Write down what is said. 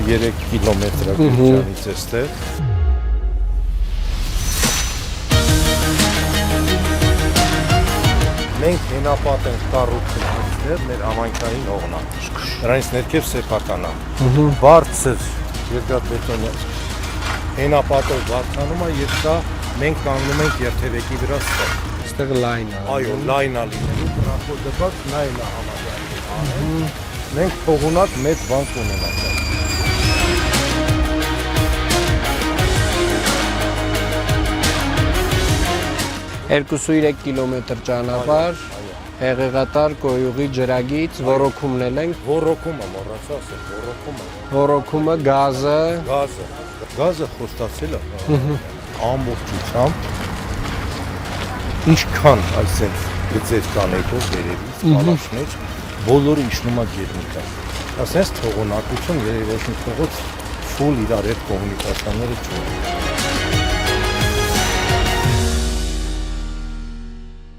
3 կիլոմետրակիլոմետրից էստեղ։ Մենք հենապատ ենք կառուցում այստեղ մեր համայնքային հողնան։ Դրանից ներքև սեփականա։ Բարձր երկաթբետոնյա հենապատով բարձրանում է եւ սա մենք կանգնում ենք երթևեկի վրա ստեղ։ Այստեղ լայն է։ Այո, լայն է լինելու, տրախոդված նայել է համարյալ։ Մենք փողունակ մեծ բան կունենանք։ 2-3 կիլոմետր ճանապարհ, հեղեղատար կոյուղի ջրագից, ոռոգումն ենք։ Ոռոգումը մոռացա ասել, ոռոգումը։ Ոռոգումը, գազը։ Գազը խոստացել է ամբողջությամբ։ Ինչքան այսպես գծեր կանեկով վերևից, կալաշներ, բոլորը իջնում է ջերմիկա։ Ասես թողունակություն երևի ոչ մի փողոց ֆուլ իրար հետ կոմունիկացիաները չունի։